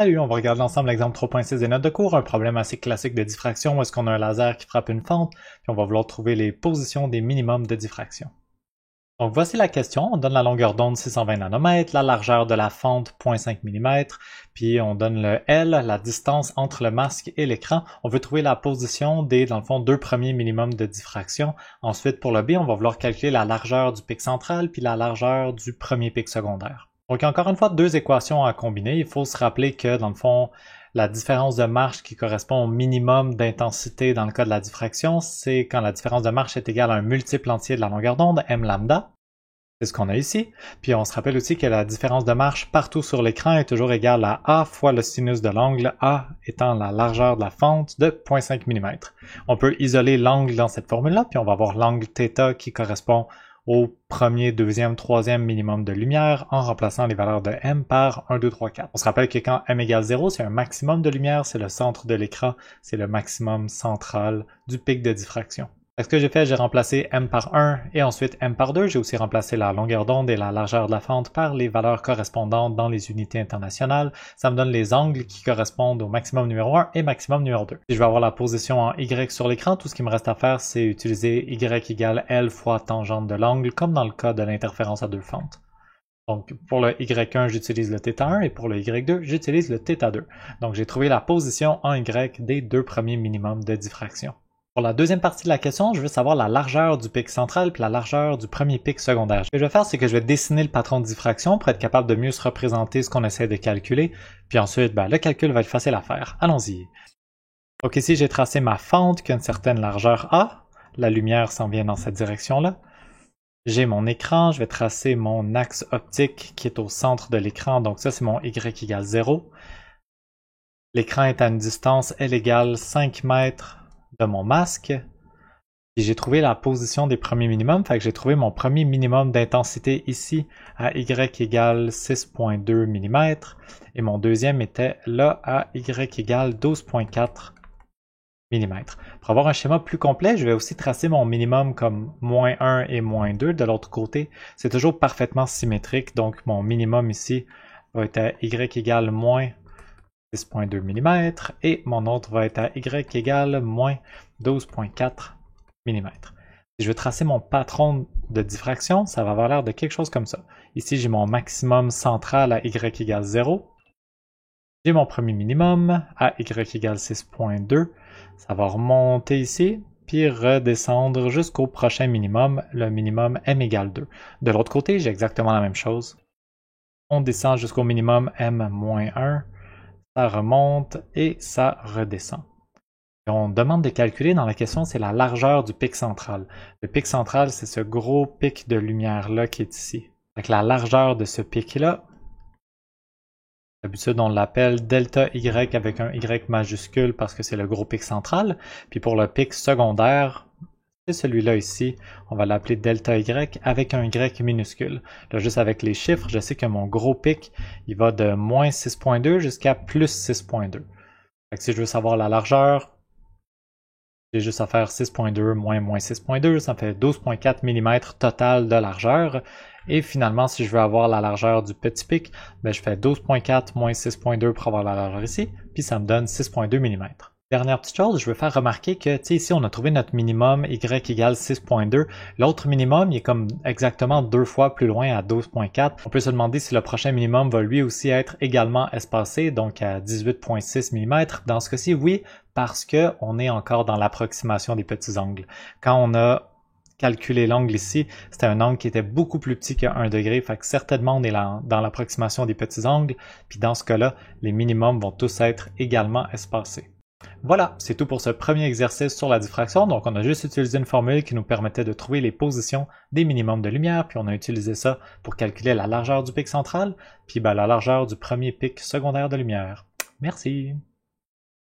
Salut, on va regarder ensemble l'exemple 3.6 des notes de cours, un problème assez classique de diffraction où est-ce qu'on a un laser qui frappe une fente, puis on va vouloir trouver les positions des minimums de diffraction. Donc voici la question, on donne la longueur d'onde 620 nanomètres, la largeur de la fente 0.5 mm, puis on donne le L, la distance entre le masque et l'écran. On veut trouver la position des, dans le fond, deux premiers minimums de diffraction. Ensuite, pour le B, on va vouloir calculer la largeur du pic central, puis la largeur du premier pic secondaire. Donc encore une fois, deux équations à combiner. Il faut se rappeler que, dans le fond, la différence de marche qui correspond au minimum d'intensité dans le cas de la diffraction, c'est quand la différence de marche est égale à un multiple entier de la longueur d'onde, m lambda. C'est ce qu'on a ici. Puis on se rappelle aussi que la différence de marche partout sur l'écran est toujours égale à A fois le sinus de l'angle, A étant la largeur de la fente de 0.5 mm. On peut isoler l'angle dans cette formule-là, puis on va avoir l'angle θ qui correspond au premier, deuxième, troisième minimum de lumière en remplaçant les valeurs de m par 1, 2, 3, 4. On se rappelle que quand m égale 0, c'est un maximum de lumière, c'est le centre de l'écran, c'est le maximum central du pic de diffraction. Ce que j'ai fait, j'ai remplacé m par 1 et ensuite m par 2. J'ai aussi remplacé la longueur d'onde et la largeur de la fente par les valeurs correspondantes dans les unités internationales. Ça me donne les angles qui correspondent au maximum numéro 1 et maximum numéro 2. Si je veux avoir la position en Y sur l'écran, tout ce qui me reste à faire, c'est utiliser Y égale L fois tangente de l'angle, comme dans le cas de l'interférence à deux fentes. Donc, pour le Y1, j'utilise le θ1 et pour le Y2, j'utilise le θ2. Donc, j'ai trouvé la position en Y des deux premiers minimums de diffraction. Pour la deuxième partie de la question, je veux savoir la largeur du pic central et la largeur du premier pic secondaire. Ce que je vais faire, c'est que je vais dessiner le patron de diffraction pour être capable de mieux se représenter ce qu'on essaie de calculer. Puis ensuite, le calcul va être facile à faire. Allons-y. Donc ici, j'ai tracé ma fente qui a une certaine largeur A. La lumière s'en vient dans cette direction-là. J'ai mon écran, je vais tracer mon axe optique qui est au centre de l'écran. Donc ça, c'est mon Y égale 0. L'écran est à une distance L égale 5 mètres de mon masque, et j'ai trouvé la position des premiers minimums, fait que j'ai trouvé mon premier minimum d'intensité ici à Y égale 6.2 mm, et mon deuxième était là à Y égale 12.4 mm. Pour avoir un schéma plus complet, je vais aussi tracer mon minimum comme -1 et -2 de l'autre côté. C'est toujours parfaitement symétrique, donc mon minimum ici va être à Y égale -6.2 mm et mon autre va être à Y égale -12.4 mm. Si je veux tracer mon patron de diffraction, ça va avoir l'air de quelque chose comme ça. Ici, j'ai mon maximum central à Y égale 0. J'ai mon premier minimum à Y égale 6.2. Ça va remonter ici, puis redescendre jusqu'au prochain minimum, le minimum m égale 2. De l'autre côté, j'ai exactement la même chose. On descend jusqu'au minimum m-1. Ça remonte et ça redescend. Et on demande de calculer dans la question, c'est la largeur du pic central. Le pic central, c'est ce gros pic de lumière-là qui est ici. Avec la largeur de ce pic-là, d'habitude on l'appelle delta Y avec un Y majuscule parce que c'est le gros pic central. Puis pour le pic secondaire, c'est celui-là ici, on va l'appeler delta Y avec un Y minuscule. Là, juste avec les chiffres, je sais que mon gros pic, il va de -6.2 jusqu'à +6.2. Fait que si je veux savoir la largeur, j'ai juste à faire 6.2 moins -6.2, ça me fait 12.4 mm total de largeur. Et finalement, si je veux avoir la largeur du petit pic, je fais 12.4 moins 6.2 pour avoir la largeur ici, puis ça me donne 6.2 mm. Dernière petite chose, je veux faire remarquer que, ici, on a trouvé notre minimum Y égale 6.2. L'autre minimum, il est comme exactement 2 fois plus loin à 12.4. On peut se demander si le prochain minimum va lui aussi être également espacé, donc à 18.6 mm. Dans ce cas-ci, oui, parce que on est encore dans l'approximation des petits angles. Quand on a calculé l'angle ici, c'était un angle qui était beaucoup plus petit que 1 degré, fait que certainement on est dans l'approximation des petits angles, puis dans ce cas-là, les minimums vont tous être également espacés. Voilà, c'est tout pour ce premier exercice sur la diffraction. Donc on a juste utilisé une formule qui nous permettait de trouver les positions des minimums de lumière, puis on a utilisé ça pour calculer la largeur du pic central, puis la largeur du premier pic secondaire de lumière. Merci!